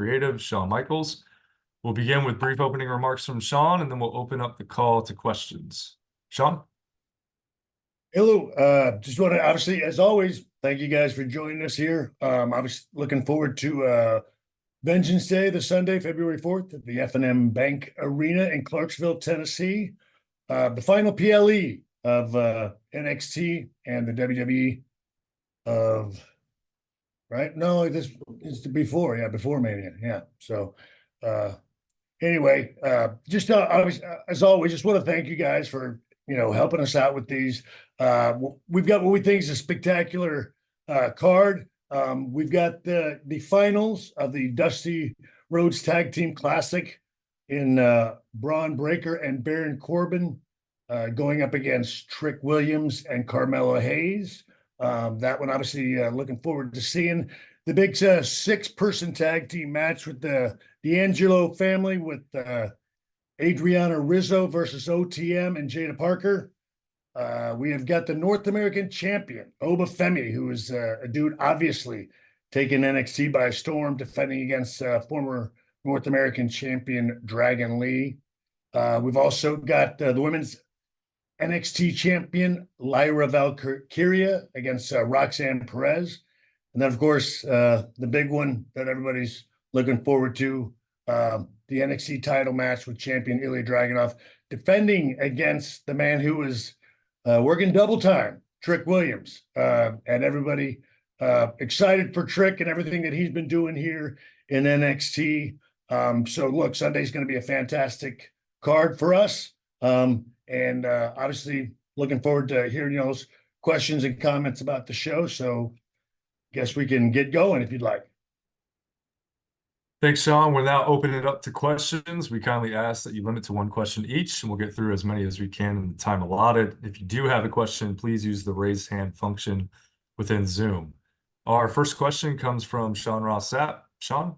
Creative, Shawn Michaels. We'll begin with brief opening remarks from Shawn, and then we'll open up the call to questions. Shawn? Hello. Just want to, obviously, as always, thank you guys for joining us here. I was looking forward to Vengeance Day, the Sunday, February 4th, at the F&M Bank Arena in Clarksville, Tennessee. The final PLE of NXT and the WWE right? No, this is before, before Mania. Yeah. So anyway, just as always, just want to thank you guys for, helping us out with these. We've got what we think is a spectacular card. We've got the finals of the Dusty Rhodes Tag Team Classic in Braun Breaker and Baron Corbin going up against Trick Williams and Carmelo Hayes. That one, obviously, looking forward to seeing the big 6-person tag team match with the D'Angelo family with Adriana Rizzo versus OTM and Jada Parker. We have got the North American champion, Oba Femi, who is a dude obviously taking NXT by storm, defending against former North American champion Dragon Lee. We've also got the women's NXT champion Lyra Valkyria against Roxanne Perez. And then, of course, the big one that everybody's looking forward to, the NXT title match with champion Ilya Dragunov, defending against the man who was working double time, Trick Williams. And everybody excited for Trick and everything that he's been doing here in NXT. So, look, Sunday's going to be a fantastic card for us. And obviously looking forward to hearing those questions and comments about the show. So guess we can get going if you'd like. Thanks, Shawn. We'll now open it up to questions. We kindly ask that you limit to one question each, and we'll get through as many as we can in the time allotted. If you do have a question, please use the raise hand function within Zoom. Our first question comes from Sean Ross Sapp. Sean?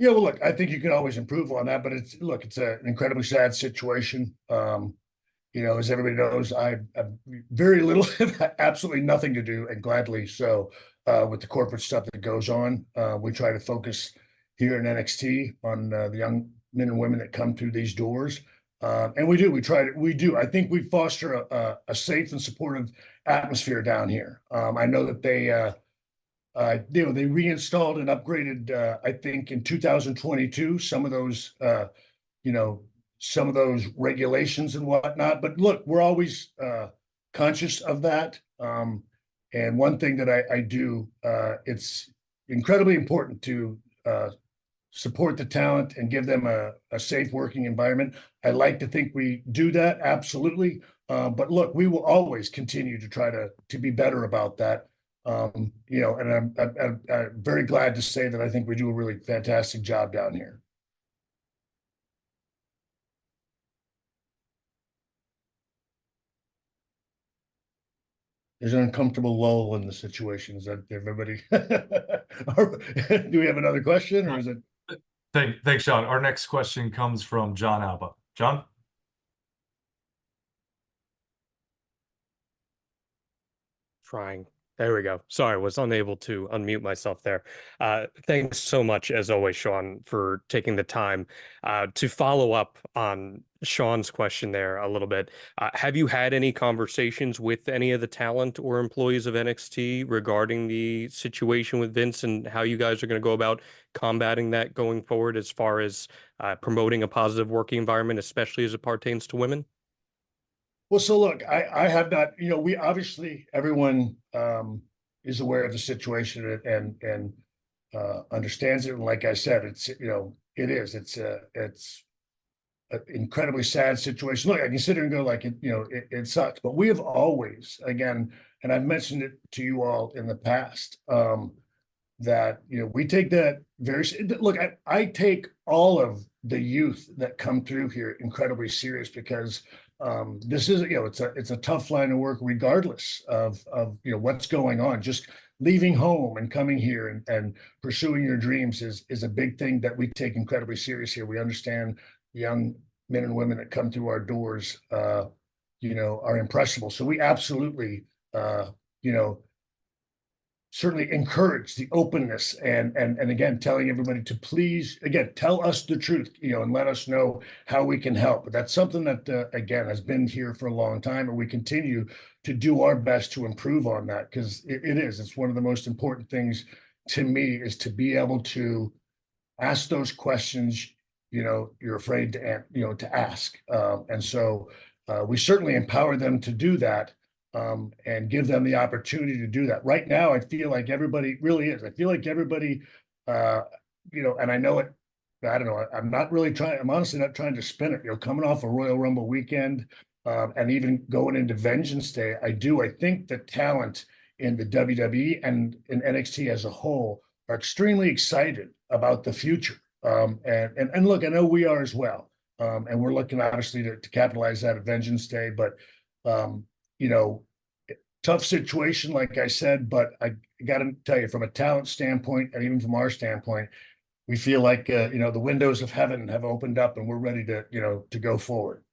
Yeah, well, look, I think you can always improve on that, but it's an incredibly sad situation. As everybody knows, I have very little, absolutely nothing to do, and gladly so, with the corporate stuff that goes on. We try to focus here in NXT on the young men and women that come through these doors. And we do. I think we foster a safe and supportive atmosphere down here. I know that they reinstalled and upgraded, I think in 2022, some of those regulations and whatnot. But look, we're always conscious of that. And one thing that I do, it's incredibly important to support the talent and give them a safe working environment. I like to think we do that, absolutely. But look, we will always continue to try to be better about that. And I'm very glad to say that I think we do a really fantastic job down here. There's an uncomfortable lull in the situation. Is that everybody? Do we have another question, or is it? Thanks, Sean. Our next question comes from John Alba. John? Trying. There we go. Sorry, was unable to unmute myself there. Thanks so much, as always, Shawn, for taking the time to follow up on Shawn's question there a little bit. Have you had any conversations with any of the talent or employees of NXT regarding the situation with Vince and how you guys are going to go about combating that going forward as far as promoting a positive working environment, especially as it pertains to women? Well, so look, I have not, we obviously, everyone is aware of the situation and understands it. And like I said, it's an incredibly sad situation. Look, I can sit here and go like, it sucks, but we have always, again, and I've mentioned it to you all in the past, that, we take that look, I take all of the youth that come through here incredibly serious, because this is, it's a tough line of work regardless of what's going on. Just leaving home and coming here and pursuing your dreams is a big thing that we take incredibly serious here. We understand young men and women that come through our doors, are impressionable. So we absolutely, you know, certainly encourage the openness and again, telling everybody to please, again, tell us the truth, and let us know how we can help. But that's something that, again, has been here for a long time, and we continue to do our best to improve on that, because it's one of the most important things to me, is to be able to ask those questions, you're afraid to ask. And so we certainly empower them to do that, and give them the opportunity to do that. Right now, I feel like everybody really is. I feel like everybody, and I know it, I don't know, I'm honestly not trying to spin it, coming off a Royal Rumble weekend, and even going into Vengeance Day, I think the talent in the WWE and in NXT as a whole are extremely excited about the future. And look, I know we are as well. And we're looking obviously to capitalize that at Vengeance Day, but tough situation, like I said, but I got to tell you, from a talent standpoint, and even from our standpoint, we feel like, the windows of heaven have opened up, and we're ready to go forward.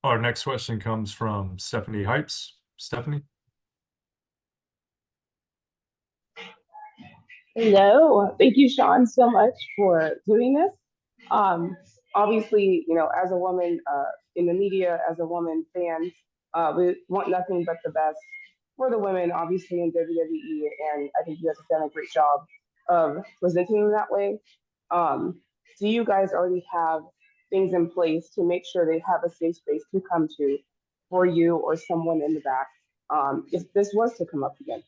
Our next question comes from Stephanie Hypes. Stephanie? Hello. Thank you, Shawn, so much for doing this. Obviously, as a woman in the media, as a woman fan, we want nothing but the best for the women, obviously, in WWE. And I think you guys have done a great job of presenting them that way. Do you guys already have things in place to make sure they have a safe space to come to for you or someone in the back, if this was to come up again?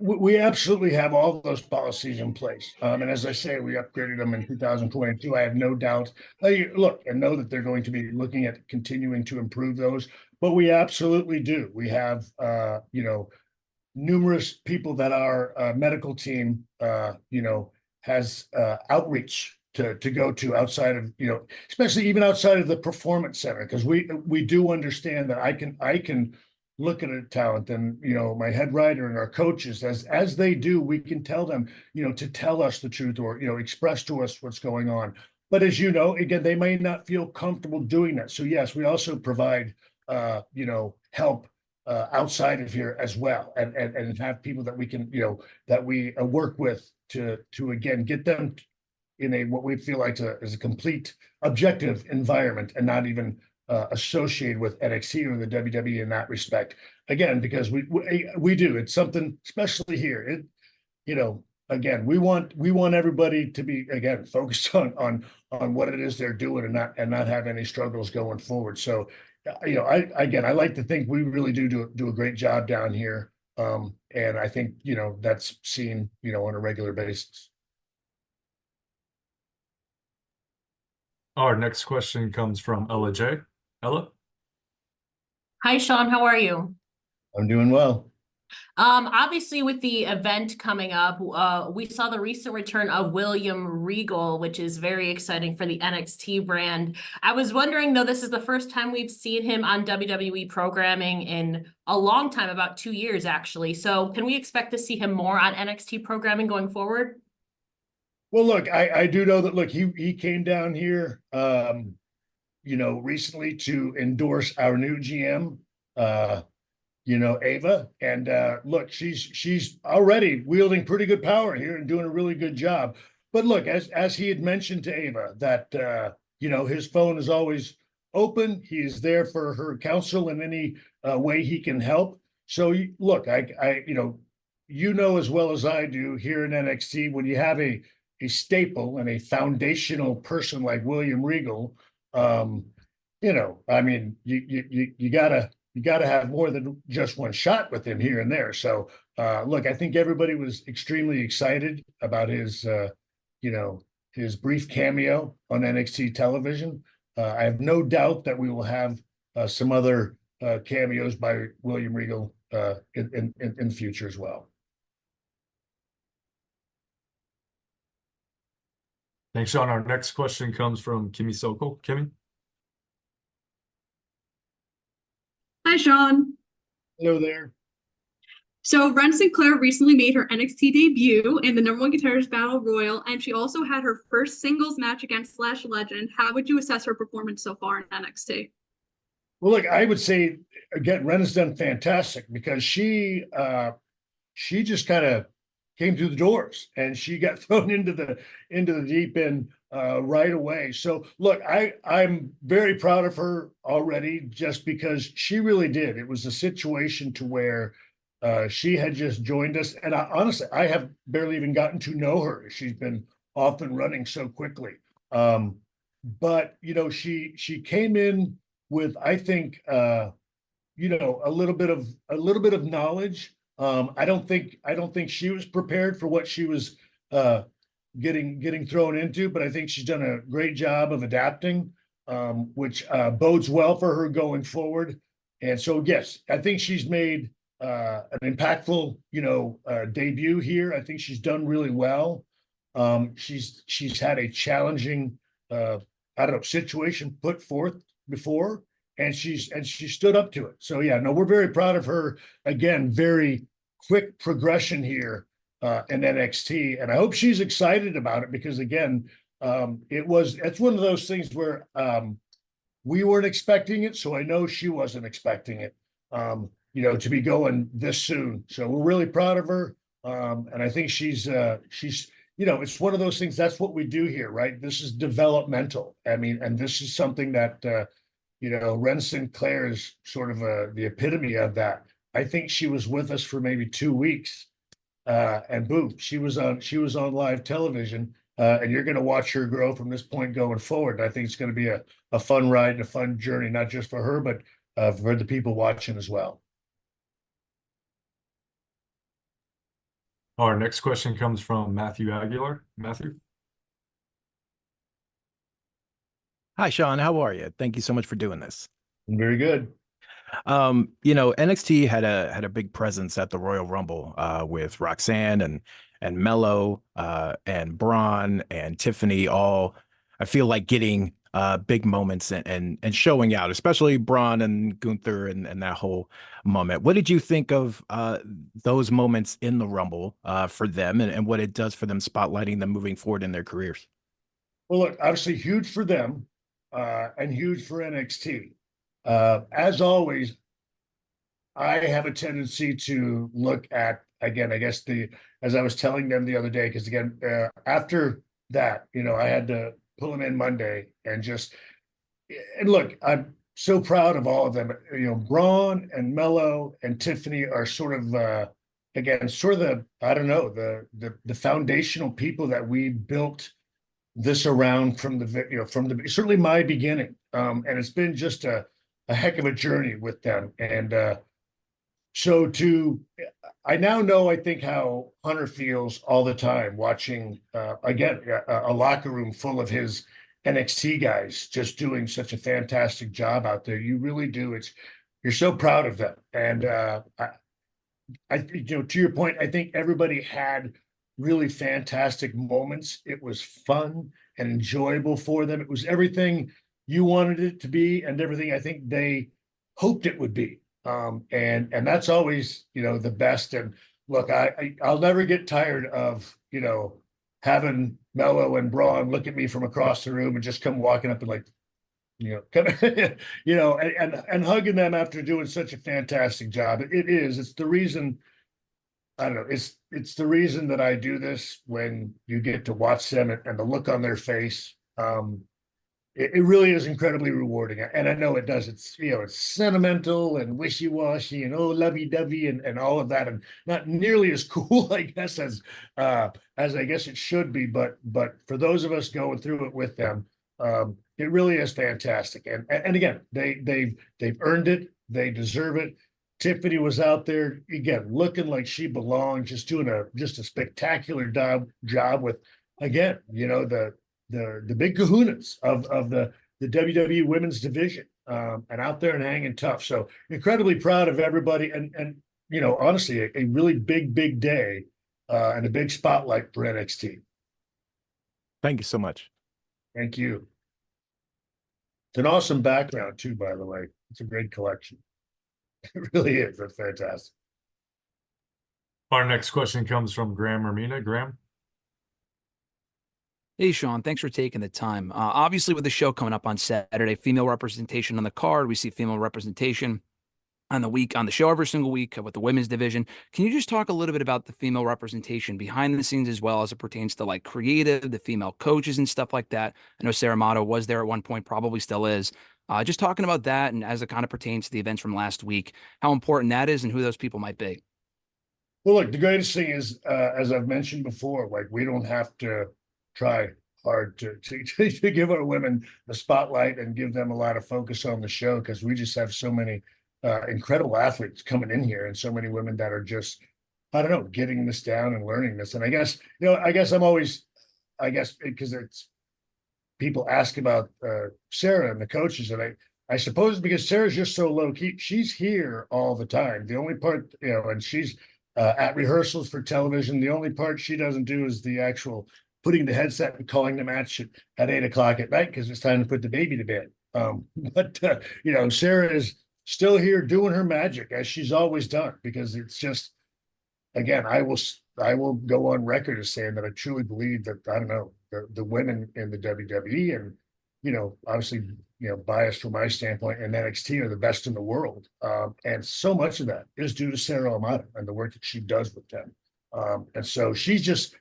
We absolutely have all of those policies in place. And as I say, we upgraded them in 2022. I have no doubt. Look, and know that they're going to be looking at continuing to improve those, but we absolutely do. We have, numerous people that our medical team, has outreach to go to outside of, especially even outside of the performance center, because we do understand that I can look at a talent, and my head writer and our coaches, as they do, we can tell them to tell us the truth, or express to us what's going on. But as you know, again, they may not feel comfortable doing that. So yes, we also provide help outside of here as well, and have people that we can that we work with to again get them in a what we feel like is a complete objective environment, and not even associated with NXT or the WWE in that respect. Again, because we do, it's something, especially here. Again, we want everybody to be, again, focused on what it is they're doing, and not have any struggles going forward. So, I like to think we really do a great job down here. And I think, that's seen, on a regular basis. Our next question comes from Ella J. Ella? Hi, Shawn. How are you? I'm doing well. Obviously, with the event coming up, we saw the recent return of William Regal, which is very exciting for the NXT brand. I was wondering, though, this is the first time we've seen him on WWE programming in a long time, about 2 years, actually. So can we expect to see him more on NXT programming going forward? Well, look, I do know that, look, he came down here, recently to endorse our new GM, Ava. And look, she's already wielding pretty good power here and doing a really good job. But look, as he had mentioned to Ava, that his phone is always open. He is there for her counsel in any way he can help. So look, I as well as I do, here in NXT, when you have a staple and a foundational person like William Regal, I mean, you gotta have more than just one shot with him here and there. So look, I think everybody was extremely excited about his his brief cameo on NXT television. I have no doubt that we will have some other cameos by William Regal in the future as well. Thanks, Sean. Our next question comes from Kimmy Sokol. Kimmy? Hi, Shawn. Hello there. So Ren Sinclair recently made her NXT debut in the #1 Guitarist Battle Royal, and she also had her first singles match against Slash Legend. How would you assess her performance so far in NXT? Well, look, I would say again, Ren has done fantastic because she just kind of came through the doors and she got thrown into the deep end right away. So look, I'm very proud of her already just because she really did. It was a situation to where she had just joined us, and honestly, I have barely even gotten to know her. She's been off and running so quickly. But you know, she came in with, I think, you know, a little bit of knowledge. I don't think she was prepared for what she was getting thrown into, but I think she's done a great job of adapting, which bodes well for her going forward. And so, yes, I think she's made an impactful, you know, debut here. I think she's done really well. She's had a challenging, I don't know, situation put forth before, and she stood up to it. So yeah, no, we're very proud of her. Again, very quick progression here in NXT, and I hope she's excited about it because again, it's one of those things where we weren't expecting it, so I know she wasn't expecting it. You know, to be going this soon. So we're really proud of her, and I think she's you know, it's one of those things. That's what we do here, right? This is developmental. I mean, and this is something that you know, Ren Sinclair is sort of the epitome of that. I think she was with us for maybe 2 weeks, and boom, she was on live television, and you're going to watch her grow from this point going forward. I think it's going to be a fun ride and a fun journey, not just for her, but for the people watching as well. Our next question comes from Matthew Aguilar. Matthew? Hi, Shawn. How are you? Thank you so much for doing this. Very good. You know, NXT had a big presence at the Royal Rumble with Roxanne and Mello and Braun and Tiffany, all I feel like getting big moments and showing out, especially Braun and Gunther and that whole moment. What did you think of those moments in the Rumble for them and what it does for them, spotlighting them moving forward in their careers? Well, look, obviously huge for them and huge for NXT. As always, I have a tendency to look at, again, I guess as I was telling them the other day, because again, after that, you know, I had to pull them in Monday and look, I'm so proud of all of them. You know, Braun and Mello and Tiffany are sort of, again, sort of I don't know, the foundational people that we built this around from certainly my beginning. And it's been just a heck of a journey with them. And I now know, I think, how Hunter feels all the time watching, again, a locker room full of his NXT guys just doing such a fantastic job out there. You really do. You're so proud of them. And you know, to your point, I think everybody had really fantastic moments. It was fun and enjoyable for them. It was everything you wanted it to be and everything I think they hoped it would be. And that's always, you know, the best. And look, I'll never get tired of, you know, having Mello and Braun look at me from across the room and just come walking up and like, you know, kind of, you know, and hugging them after doing such a fantastic job. It's the reason, I don't know, it's the reason that I do this. When you get to watch them and the look on their face, it really is incredibly rewarding. And I know it does. It's, you know, it's sentimental and wishy-washy and lovey-dovey and all of that, and not nearly as cool, I guess, as I guess it should be. But for those of us going through it with them, it really is fantastic. And again, they've earned it. They deserve it. Tiffany was out there again, looking like she belonged, just doing a spectacular job with, again, you know, the big kahunas of the WWE women's division, and out there and hanging tough. So incredibly proud of everybody, and you know, honestly, a really big day and a big spotlight for NXT. Thank you so much. Thank you. It's an awesome background too, by the way. It's a great collection. It really is. That's fantastic. Our next question comes from Graham Romina. Graham? Hey, Shawn, thanks for taking the time. Obviously, with the show coming up on Saturday, female representation on the card, we see female representation on the show every single week with the women's division. Can you just talk a little bit about the female representation behind the scenes as well as it pertains to like creative, the female coaches and stuff like that? I know Sarah Amato was there at one point, probably still is. Just talking about that and as it kind of pertains to the events from last week, how important that is and who those people might be. Well, look, the greatest thing is, as I've mentioned before, like we don't have to try hard to give our women the spotlight and give them a lot of focus on the show because we just have so many incredible athletes coming in here and so many women that are just, I don't know, getting this down and learning this. And I guess, I'm always, because it's people ask about Sarah and the coaches, and I suppose because Sarah's just so low key, she's here all the time. The only part, and she's at rehearsals for television. The only part she doesn't do is the actual putting the headset and calling the match at 8 o'clock at night because it's time to put the baby to bed. But Sarah is still here doing her magic as she's always done because it's just, again, I will go on record as saying that I truly believe that, I don't know, the women in the WWE and, obviously, biased from my standpoint and NXT are the best in the world. And so much of that is due to Sarah Amato and the work that she does with them. And so she's just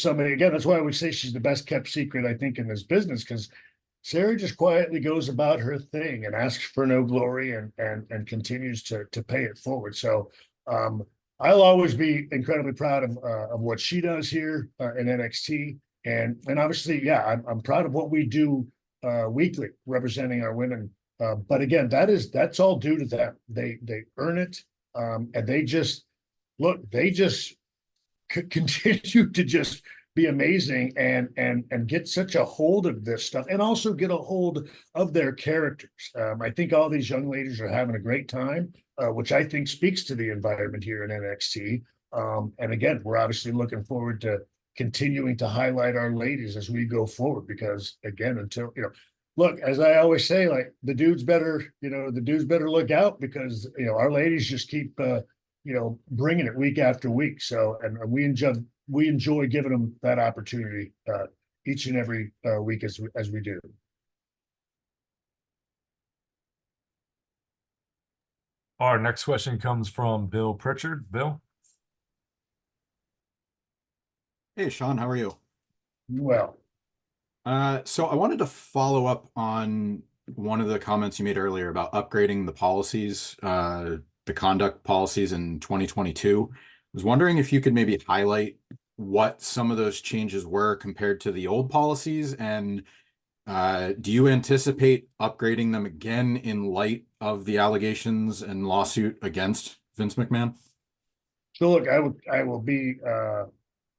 somebody, again, that's why I would say she's the best kept secret, I think, in this business, because Sarah just quietly goes about her thing and asks for no glory and continues to pay it forward. So I'll always be incredibly proud of what she does here in NXT. And obviously, yeah, I'm proud of what we do weekly representing our women. But again, that's all due to them. They earn it. And they just continue to just be amazing and get such a hold of this stuff and also get a hold of their characters. I think all these young ladies are having a great time, which I think speaks to the environment here in NXT. And again, we're obviously looking forward to continuing to highlight our ladies as we go forward, because again, until, look, as I always say, like the dudes better look out because, our ladies just keep, bringing it week after week. So, and we enjoy giving them that opportunity each and every week as we do. Our next question comes from Bill Pritchard. Bill? Hey, Shawn, how are you? Well, so I wanted to follow up on one of the comments you made earlier about upgrading the policies, the conduct policies in 2022. I was wondering if you could maybe highlight what some of those changes were compared to the old policies, and do you anticipate upgrading them again in light of the allegations and lawsuit against Vince McMahon? so look, I will be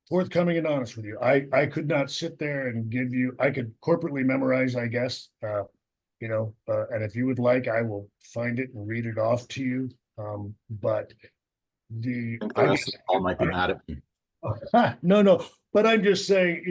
forthcoming and honest with you. I could not sit there and give you, I could corporately memorize, I guess, and if you would like, I will find it and read it off to you. But Paul might be mad at me. No, but I'm just saying,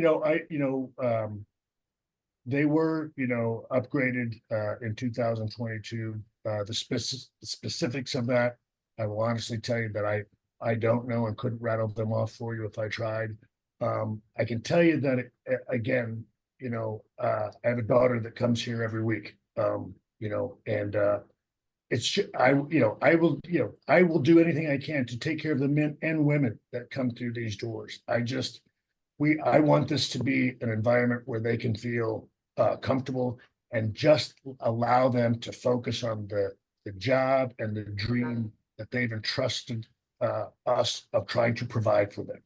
they were, upgraded in 2022. The specifics of that, I will honestly tell you that I don't know and couldn't rattle them off for you if I tried. I can tell you that again, I have a daughter that comes here every week, and it's I will do anything I can to take care of the men and women that come through these doors. I want this to be an environment where they can feel comfortable and just allow them to focus on the job and the dream that they've entrusted us of trying to provide for them.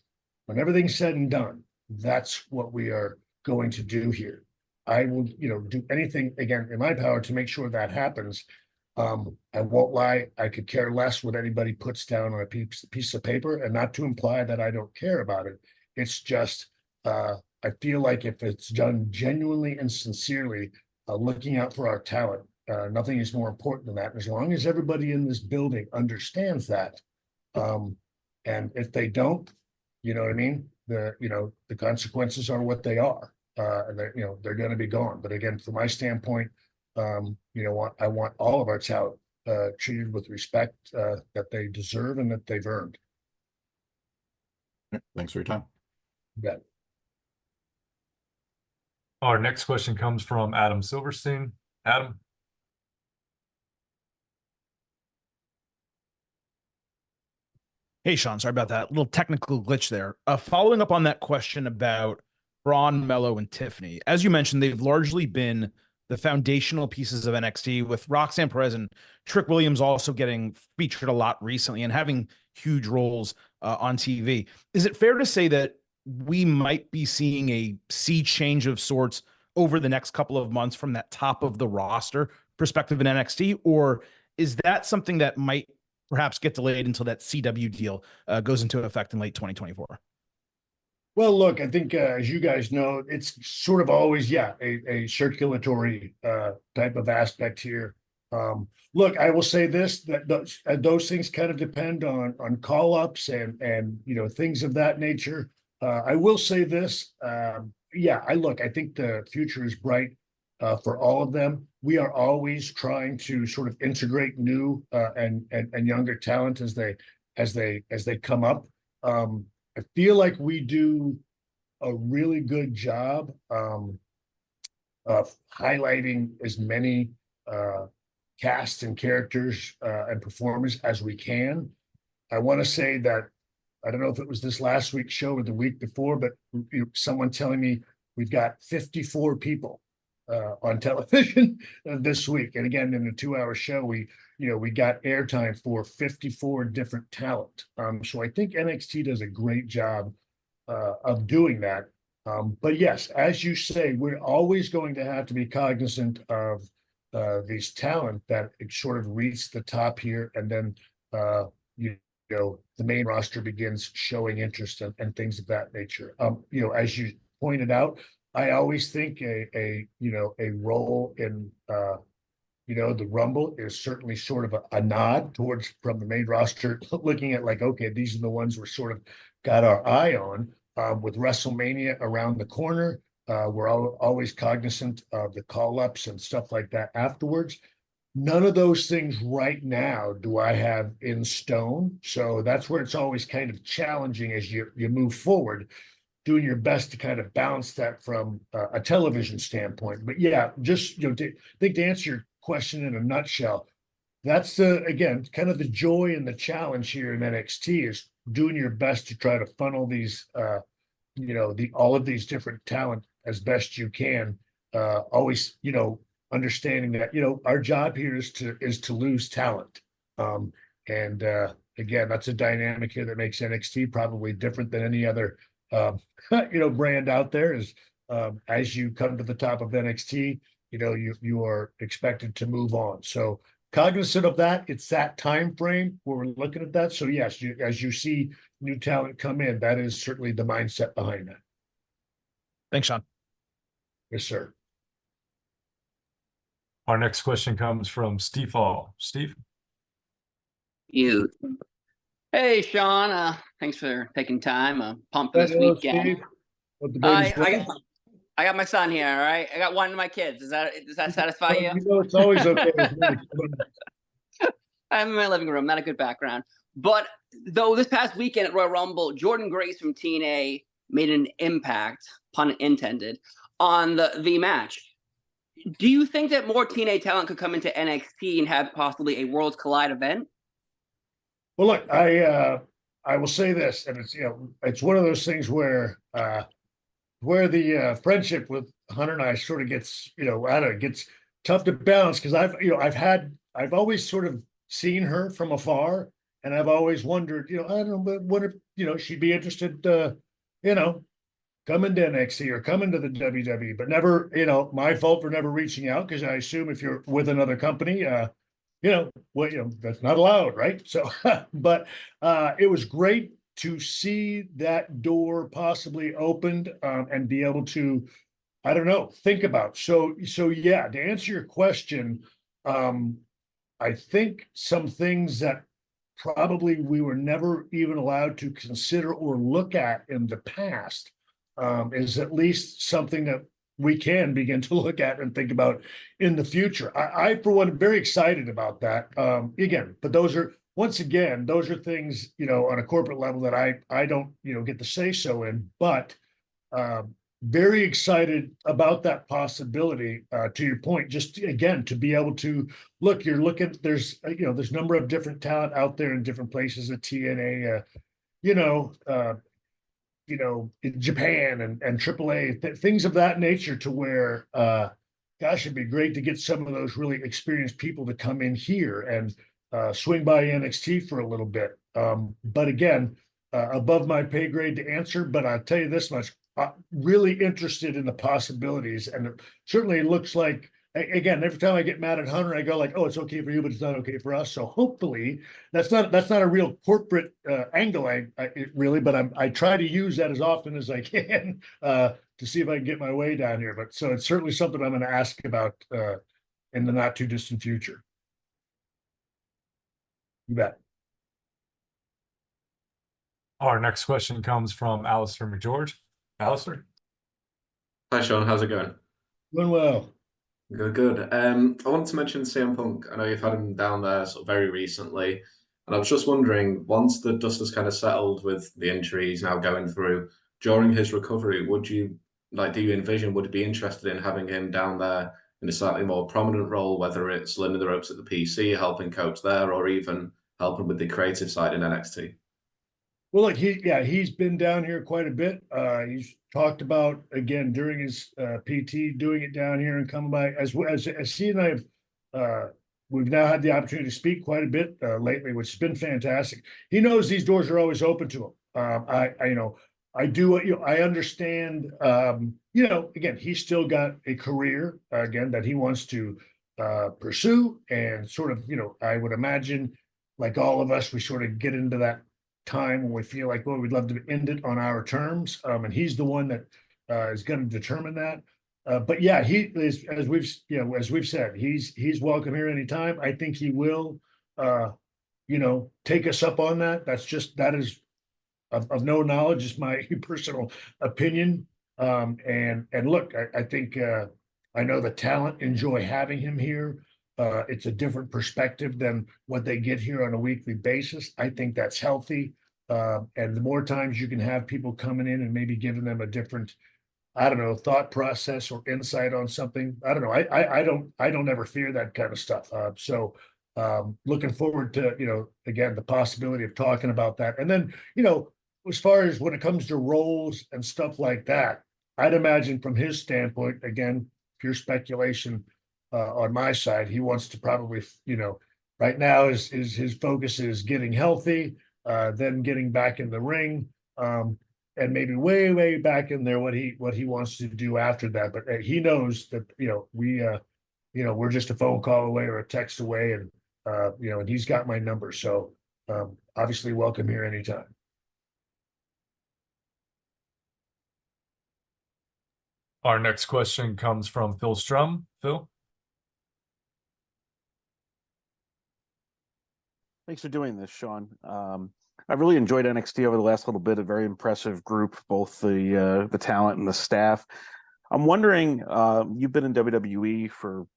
When everything's said and done, that's what we are going to do here. I will, do anything again in my power to make sure that happens. I won't lie, I could care less what anybody puts down on a piece of paper, and not to imply that I don't care about it. It's just, I feel like if it's done genuinely and sincerely, looking out for our talent, nothing is more important than that. And as long as everybody in this building understands that, and if they don't, you know what I mean? The consequences are what they are. and they're going to be gone. But again, from my standpoint, I want all of our talent treated with respect that they deserve and that they've earned. Thanks for your time. Yeah. Our next question comes from Adam Silverstein. Adam. Hey, Shawn, sorry about that. Little technical glitch there. Following up on that question about Braun, Mello, and Tiffany, as you mentioned, they've largely been the foundational pieces of NXT, with Roxanne Perez and Trick Williams also getting featured a lot recently and having huge roles on TV. Is it fair to say that we might be seeing a sea change of sorts over the next couple of months from that top of the roster perspective in NXT? Or is that something that might perhaps get delayed until that CW deal goes into effect in late 2024? Well, look, I think as you guys know, it's sort of always, a circulatory type of aspect here. Look, I will say this, that those things kind of depend on call-ups and things of that nature. I will say this, I think the future is bright for all of them. We are always trying to sort of integrate new and younger talent as they come up. I feel like we do a really good job of highlighting as many casts and characters and performers as we can. I want to say that I don't know if it was this last week's show or the week before, but someone telling me we've got 54 people on television this week. And again, in a 2-hour show, we got airtime for 54 different talent. So I think NXT does a great job of doing that. But yes, as you say, we're always going to have to be cognizant of these talent that it sort of reach the top here, and then the main roster begins showing interest and things of that nature. As you pointed out, I always think a role in the Rumble is certainly sort of a nod towards from the main roster, looking at like, okay, these are the ones we're sort of got our eye on. With WrestleMania around the corner, we're always cognizant of the call-ups and stuff like that afterwards. None of those things right now do I have in stone. So that's where it's always kind of challenging as you move forward, doing your best to kind of balance that from a television standpoint. But yeah, just I think to answer your question in a nutshell, that's again kind of the joy and the challenge here in NXT is doing your best to try to funnel these all of these different talent as best you can. Always understanding that our job here is to lose talent. And again, that's a dynamic here that makes NXT probably different than any other brand out there. Is as you come to the top of NXT, you are expected to move on. So cognizant of that, it's that time frame where we're looking at that. So yes, as you see new talent come in, that is certainly the mindset behind that. Thanks, Shawn. Yes, sir. Our next question comes from Steve Hall. Steve? You. Hey, Shawn. Thanks for taking time. Pumped for this weekend. I got my son here. All right, I got one of my kids. Does that satisfy you? It's always okay. I'm in my living room. Not a good background, but though this past weekend at Royal Rumble, Jordan Grace from TNA made an impact, pun intended, on the match. Do you think that more TNA talent could come into NXT and have possibly a Worlds Collide event? Well, look, I will say this, and it's one of those things where the friendship with Hunter and I sort of gets gets tough to balance, because I've always sort of seen her from afar, and I've always wondered, I don't know, but what if she'd be interested coming to NXT or coming to the WWE, but never, my fault for never reaching out, because I assume if you're with another company, that's not allowed, right? So, but it was great to see that door possibly opened and be able to, I don't know, think about. So yeah, to answer your question, I think some things that probably we were never even allowed to consider or look at in the past is at least something that we can begin to look at and think about in the future. I for one, am very excited about that. Again, but those are, once again, those are things, on a corporate level that I don't, get to say so in, but very excited about that possibility. To your point, just again, to be able to look, you're looking, there's a number of different talent out there in different places at TNA, in Japan and AAA, things of that nature, to where, gosh, it'd be great to get some of those really experienced people to come in here and swing by NXT for a little bit. But again, above my pay grade to answer, but I'll tell you this much, really interested in the possibilities. And it certainly looks like, again, every time I get mad at Hunter, I go like, oh, it's okay for you, but it's not okay for us. So hopefully that's not a real corporate angle, really, but I try to use that as often as I can to see if I can get my way down here. But so it's certainly something I'm going to ask about in the not too distant future. You bet. Our next question comes from Alistair McGeorge. Alistair? Hi, Shawn. How's it going? Doing well. Good, good. I wanted to mention CM Punk. I know you've had him down there sort of very recently, and I was just wondering, once the dust has kind of settled with the injury he's now going through, during his recovery, do you envision, would you be interested in having him down there in a slightly more prominent role, whether it's learning the ropes at the PC, helping coach there, or even helping with the creative side in NXT? Well, look, he's been down here quite a bit. He's talked about, again, during his PT, doing it down here and coming by. As he and I have, we've now had the opportunity to speak quite a bit lately, which has been fantastic. He knows these doors are always open to him. I do, I understand, again, he's still got a career, again, that he wants to pursue, and sort of, I would imagine, like all of us, we sort of get into that time when we feel like, well, we'd love to end it on our terms, and he's the one that is going to determine that. But yeah, he is, as we've said, he's welcome here anytime. I think he will, take us up on that. That is of no knowledge, just my personal opinion. And look, I think I know the talent enjoy having him here. It's a different perspective than what they get here on a weekly basis. I think that's healthy. And the more times you can have people coming in and maybe giving them a different, I don't know, thought process or insight on something. I don't know. I don't ever fear that kind of stuff. So looking forward to, again, the possibility of talking about that. And then, as far as when it comes to roles and stuff like that, I'd imagine from his standpoint, again, pure speculation, on my side, he wants to probably, right now his focus is getting healthy, then getting back in the ring, and maybe way back in there what he wants to do after that. But he knows that we're just a phone call away or a text away, and and he's got my number. So obviously welcome here anytime. Our next question comes from Phil Strum. Phil? Thanks for doing this, Shawn. I've really enjoyed NXT over the last little bit. A very impressive group, both the talent and the staff. I'm wondering, you've been in WWE for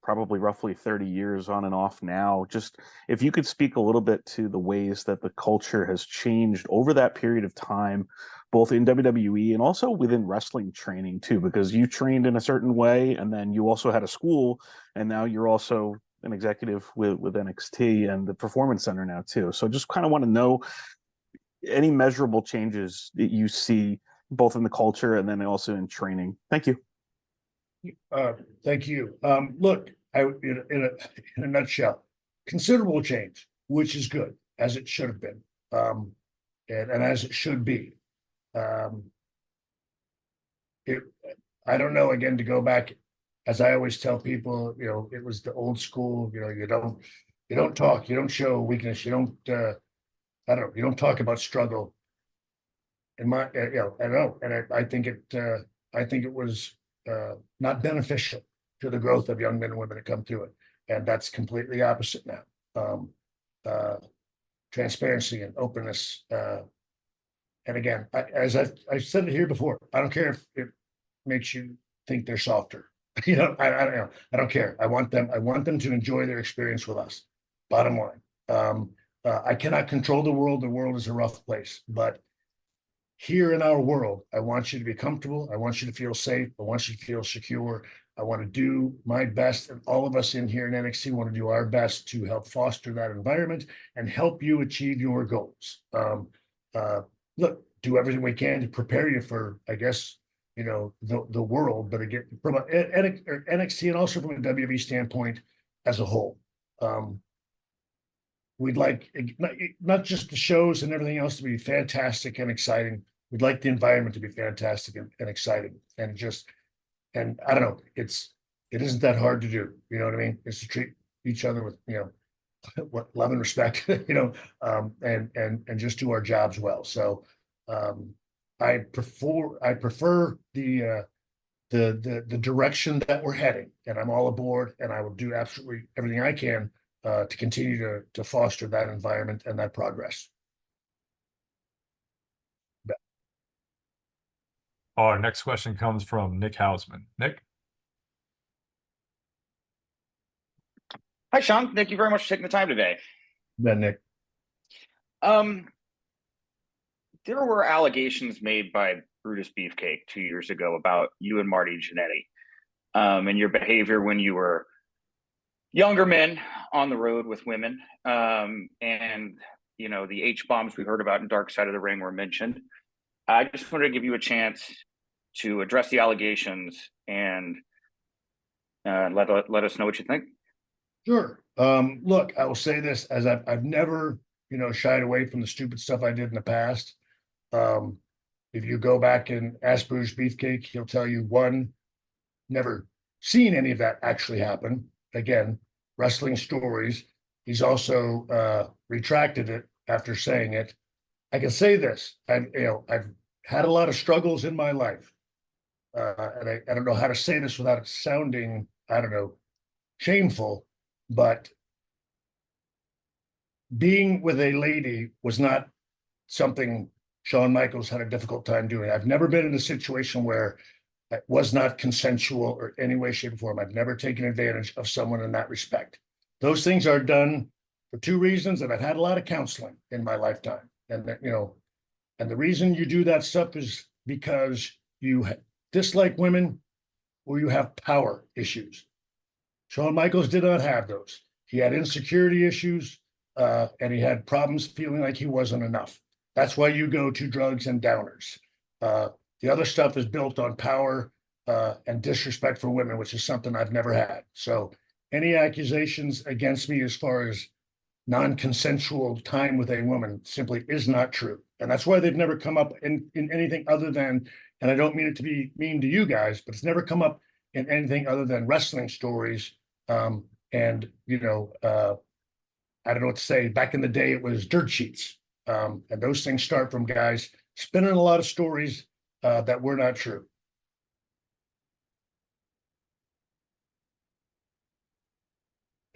probably roughly 30 years on and off now. Just if you could speak a little bit to the ways that the culture has changed over that period of time, both in WWE and also within wrestling training too, because you trained in a certain way, and then you also had a school, and now you're also an executive with NXT and the Performance Center now too. So just kind of want to know any measurable changes that you see both in the culture and then also in training. Thank you. Thank you. Look, in a nutshell, considerable change, which is good, as it should have been, and as it should be. I don't know, again, to go back, as I always tell people, it was the old school, you don't talk, you don't show weakness, you don't, you don't talk about struggle. In my, I don't know, and I think it was not beneficial to the growth of young men and women that come through it, and that's completely opposite now. Transparency and openness, And again, I said it here before, I don't care if it makes you think they're softer. I don't know. I don't care. I want them to enjoy their experience with us. Bottom line. I cannot control the world. The world is a rough place, but here in our world, I want you to be comfortable. I want you to feel safe. I want you to feel secure. I want to do my best, and all of us in here in NXT want to do our best to help foster that environment and help you achieve your goals. Look, do everything we can to prepare you for, I guess, the world, but again, from NXT and also from a WWE standpoint as a whole. We'd like not just the shows and everything else to be fantastic and exciting. We'd like the environment to be fantastic and exciting, and I don't know, it isn't that hard to do. You know what I mean? It's to treat each other with, what, love and respect, and just do our jobs well. So I prefer the direction that we're heading, and I'm all aboard, and I will do absolutely everything I can to continue to foster that environment and that progress. Our next question comes from Nick Hausman. Nick? Hi, Shawn. Thank you very much for taking the time today. Ben, Nick. There were allegations made by Brutus Beefcake 2 years ago about you and Marty Jannetty, and your behavior when you were younger men on the road with women. And, the H-bombs we heard about in Dark Side of the Ring were mentioned. I just wanted to give you a chance to address the allegations and let us know what you think. Sure. Look, I will say this, as I've never, shied away from the stupid stuff I did in the past. If you go back and ask Bruce Beefcake, he'll tell you, one, never seen any of that actually happen. Again, wrestling stories. He's also retracted it after saying it. I can say this, I've had a lot of struggles in my life. And I don't know how to say this without it sounding, I don't know, shameful, but being with a lady was not something Shawn Michaels had a difficult time doing. I've never been in a situation where it was not consensual or any way, shape, or form. I've never taken advantage of someone in that respect. Those things are done for two reasons, and I've had a lot of counseling in my lifetime. And and the reason you do that stuff is because you dislike women or you have power issues. Shawn Michaels did not have those. He had insecurity issues, and he had problems feeling like he wasn't enough. That's why you go to drugs and downers. The other stuff is built on power and disrespect for women, which is something I've never had. So any accusations against me as far as non-consensual time with a woman simply is not true. And that's why they've never come up in anything other than, and I don't mean it to be mean to you guys, but it's never come up in anything other than wrestling stories. And I don't know what to say. Back in the day, it was dirt sheets. And those things start from guys spinning a lot of stories that were not true.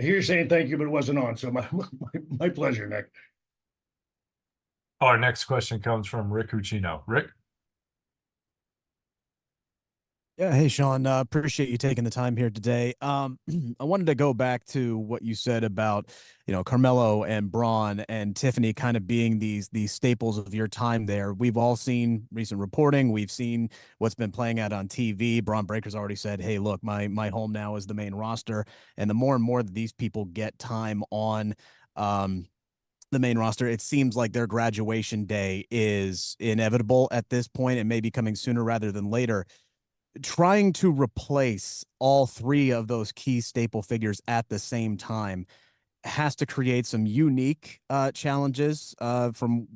I hear you saying thank you, but it wasn't on. So my pleasure, Nick. Our next question comes from Rick Ucchino. Rick? Yeah, hey Shawn, appreciate you taking the time here today. I wanted to go back to what you said about, Carmelo and Braun and Tiffany kind of being these staples of your time there. We've all seen recent reporting. We've seen what's been playing out on TV. Braun Breaker's already said, "Hey, look, my home now is the main roster." And the more and more that these people get time on the main roster, it seems like their graduation day is inevitable at this point and maybe coming sooner rather than later. Trying to replace all three of those key staple figures at the same time has to create some unique challenges from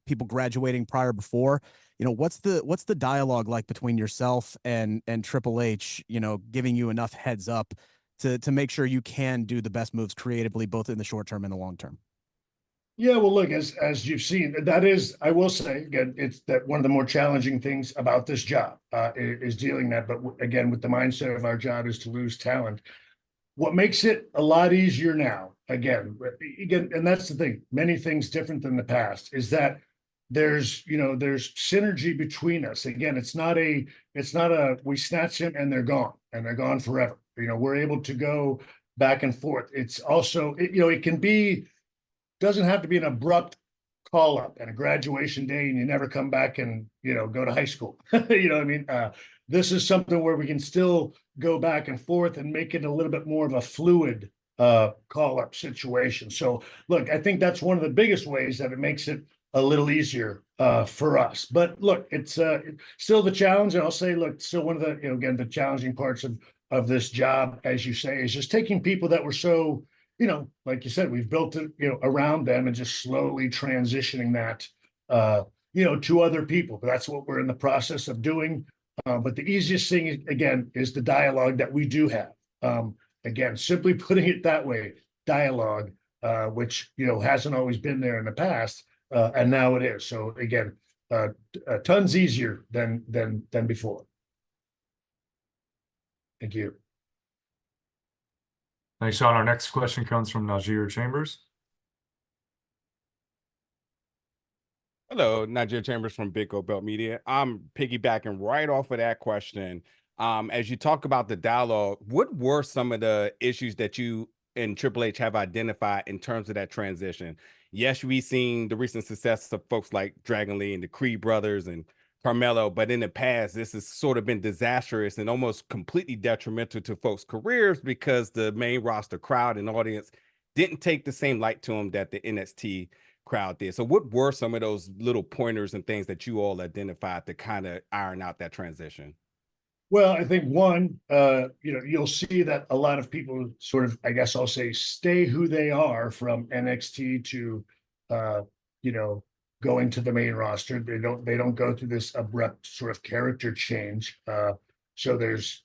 people graduating before. What's the dialogue like between yourself and Triple H, giving you enough heads up to make sure you can do the best moves creatively, both in the short term and the long term? Yeah, well, look, as you've seen, that is, I will say again, it's that one of the more challenging things about this job is dealing that. But again, with the mindset of our job is to lose talent. What makes it a lot easier now, again, and that's the thing, many things different than the past, is that there's synergy between us. Again, it's not a we snatch them and they're gone forever. We're able to go back and forth. It's also it can be, doesn't have to be an abrupt call up and a graduation day and you never come back and go to high school. What I mean? This is something where we can still go back and forth and make it a little bit more of a fluid call up situation. So look, I think that's one of the biggest ways that it makes it a little easier for us. But look, it's still the challenge. And I'll say, look, still one of the, again, the challenging parts of this job, as you say, is just taking people that were so, like you said, we've built it, around them and just slowly transitioning that, to other people. But that's what we're in the process of doing. But the easiest thing, again, is the dialogue that we do have. Again, simply putting it that way, dialogue, which, hasn't always been there in the past. And now it is. So again, tons easier than before. Thank you. Thanks, Shawn. Our next question comes from Najir Chambers. Hello, Najir Chambers from Big O Belt Media. I'm piggybacking right off of that question. As you talk about the dialogue, what were some of the issues that you and Triple H have identified in terms of that transition? Yes, we've seen the recent success of folks like Dragon Lee and the Creed brothers and Carmelo, but in the past, this has sort of been disastrous and almost completely detrimental to folks' careers because the main roster crowd and audience didn't take the same light to them that the NXT crowd did. So what were some of those little pointers and things that you all identified to kind of iron out that transition? Well, I think one, you'll see that a lot of people sort of, I guess I'll say, stay who they are from NXT to, going to the main roster. They don't go through this abrupt sort of character change. So there's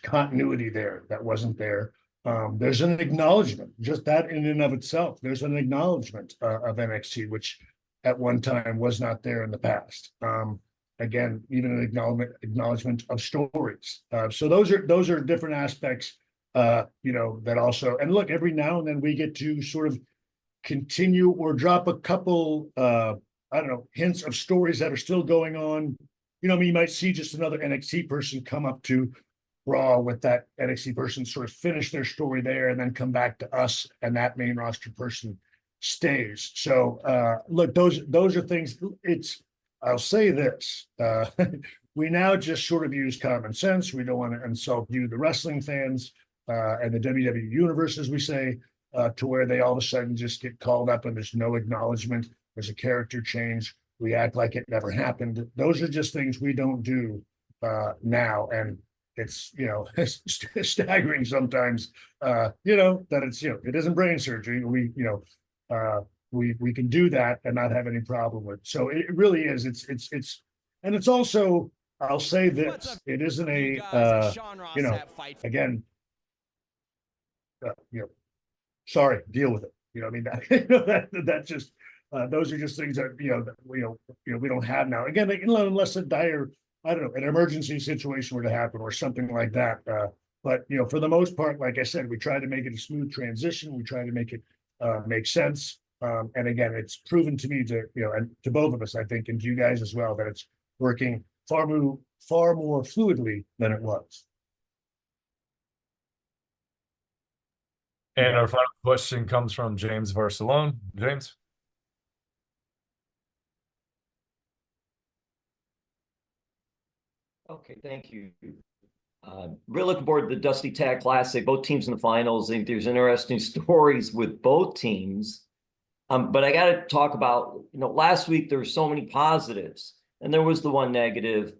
continuity there that wasn't there. There's an acknowledgement, just that in and of itself. There's an acknowledgement of NXT, which at one time was not there in the past. Again, even an acknowledgement of stories. So those are different aspects, that also, and look, every now and then we get to sort of continue or drop a couple, hints of stories that are still going on. You might see just another NXT person come up to Raw with that NXT person sort of finish their story there and then come back to us and that main roster person stays. So look, those are things. I'll say this, we now just sort of use common sense. We don't want to insult you, the wrestling fans, and the WWE universe, as we say, to where they all of a sudden just get called up and there's no acknowledgement. There's a character change. We act like it never happened. Those are just things we don't do now. And it's, it's staggering sometimes, that it's, it isn't brain surgery. We can do that and not have any problem with. So it really is. And it's also, I'll say this, it isn't again, sorry, deal with it. I mean, that's just, those are just things that, that we don't have now. Again, unless a dire, I don't know, an emergency situation were to happen or something like that. But, for the most part, like I said, we try to make it a smooth transition. We try to make it make sense. And again, it's proven to me and to both of us, I think, and to you guys as well, that it's working far more fluidly than it was. And our final question comes from James Barcelone. James. Okay, thank you. Really looking forward to the Dusty Tag Classic. Both teams in the finals. I think there's interesting stories with both teams. But I got to talk about, last week there were so many positives and there was the one negative.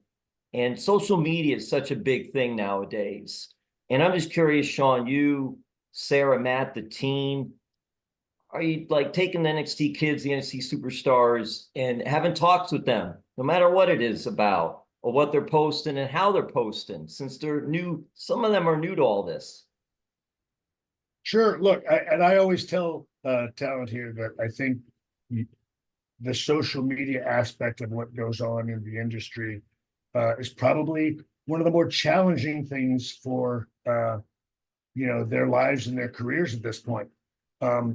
And social media is such a big thing nowadays. And I'm just curious, Shawn, you, Sarah, Matt, the team, are you like taking the NXT kids, the NXT superstars, and having talks with them, no matter what it is about, or what they're posting and how they're posting, since they're new? Some of them are new to all this. Sure. Look, I always tell talent here that I think the social media aspect of what goes on in the industry is probably one of the more challenging things for their lives and their careers at this point.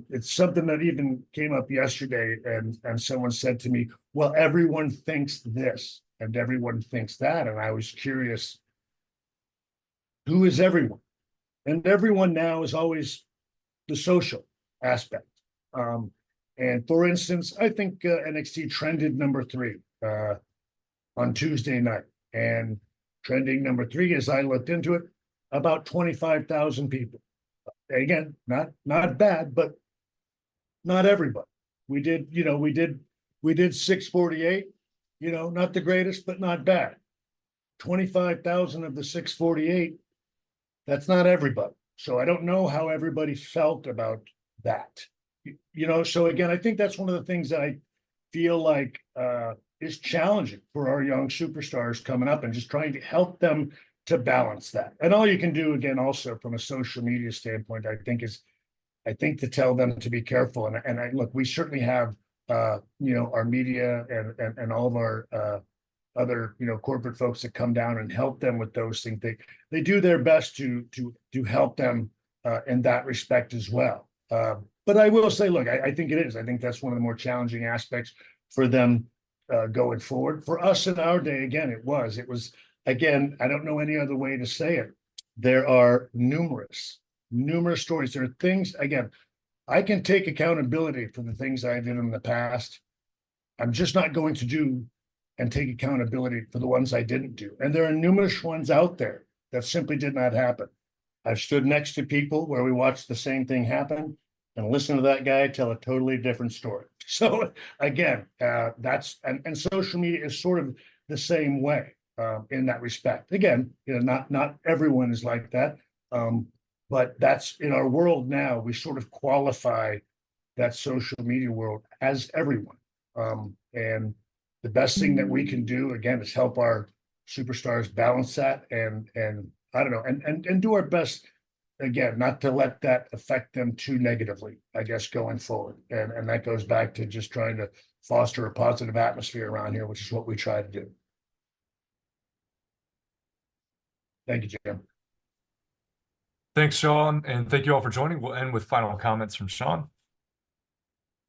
It's something that even came up yesterday, and someone said to me, well, everyone thinks this and everyone thinks that. And I was curious, who is everyone? And everyone now is always the social aspect. And for instance, I think NXT trended number 3 on Tuesday night. And trending number 3, as I looked into it, about 25,000 people. Again, not bad, but not everybody. We did 648, not the greatest, but not bad. 25,000 of the 648, that's not everybody. So I don't know how everybody felt about that. So again, I think that's one of the things that I feel like is challenging for our young superstars coming up, and just trying to help them to balance that. And all you can do, again, also from a social media standpoint, I think to tell them to be careful. And look, we certainly have our media and all of our other corporate folks that come down and help them with those things. They do their best to help them in that respect as well. But I will say, look, I think it is. I think that's one of the more challenging aspects for them going forward. For us in our day, again, it was. Again, I don't know any other way to say it. There are numerous stories. There are things, again, I can take accountability for the things I did in the past. I'm just not going to do and take accountability for the ones I didn't do. And there are numerous ones out there that simply did not happen. I've stood next to people where we watched the same thing happen and listen to that guy tell a totally different story. So again, that's and social media is sort of the same way in that respect. Again, not everyone is like that. But that's in our world now, we sort of qualify that social media world as everyone. And the best thing that we can do, again, is help our superstars balance that and I don't know, and do our best, again, not to let that affect them too negatively, I guess, going forward. And that goes back to just trying to foster a positive atmosphere around here, which is what we try to do. Thank you, Jim. Thanks, Shawn, and thank you all for joining. We'll end with final comments from Shawn.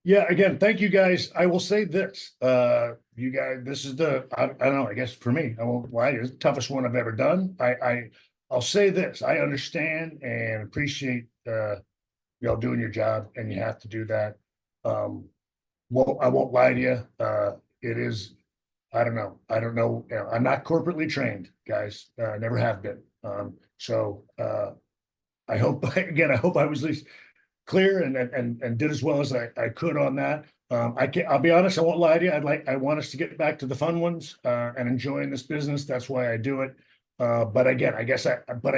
Yeah, again, thank you guys. I will say this, you guys, this is I don't know, I guess for me, I won't lie, it's the toughest one I've ever done. I'll say this, I understand and appreciate y'all doing your job, and you have to do that. Well, I won't lie to you. It is, I don't know. I'm not corporately trained, guys. Never have been. So I hope I was at least clear and did as well as I could on that. I'll be honest, I won't lie to you. I want us to get back to the fun ones and enjoying this business. That's why I do it. But again, I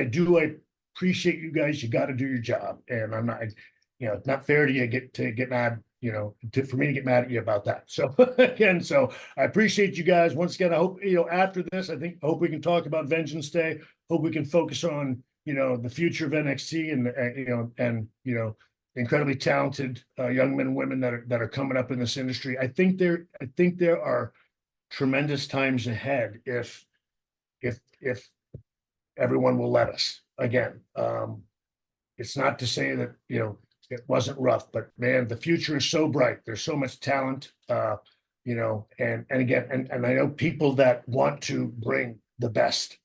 do appreciate you guys. You got to do your job, and I'm not, it's not fair to you get mad, for me to get mad at you about that. So again, I appreciate you guys once again. I hope, after this, I hope we can talk about Vengeance Day. Hope we can focus on, the future of NXT and incredibly talented young men and women that are coming up in this industry. I think there are tremendous times ahead if everyone will let us. Again, it's not to say that it wasn't rough, but man, the future is so bright. There's so much talent, and again, and I know people that want to bring the best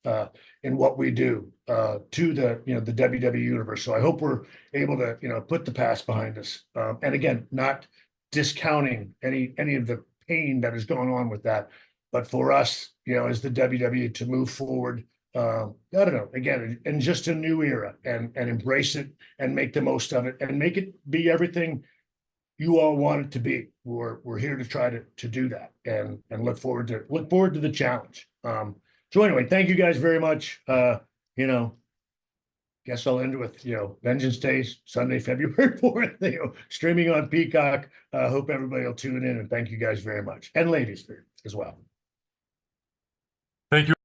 in what we do to the the WWE universe. So I hope we're able to put the past behind us, and again, not discounting any of the pain that is going on with that, but for us, as the WWE, to move forward. I don't know, again, in just a new era, and embrace it and make the most of it and make it be everything you all want it to be. We're here to try to do that and look forward to the challenge. So anyway, thank you guys very much. Guess I'll end with, Vengeance Day, Sunday, February 4th, streaming on Peacock. Hope everybody will tune in, and thank you guys very much. And ladies as well. Thank you.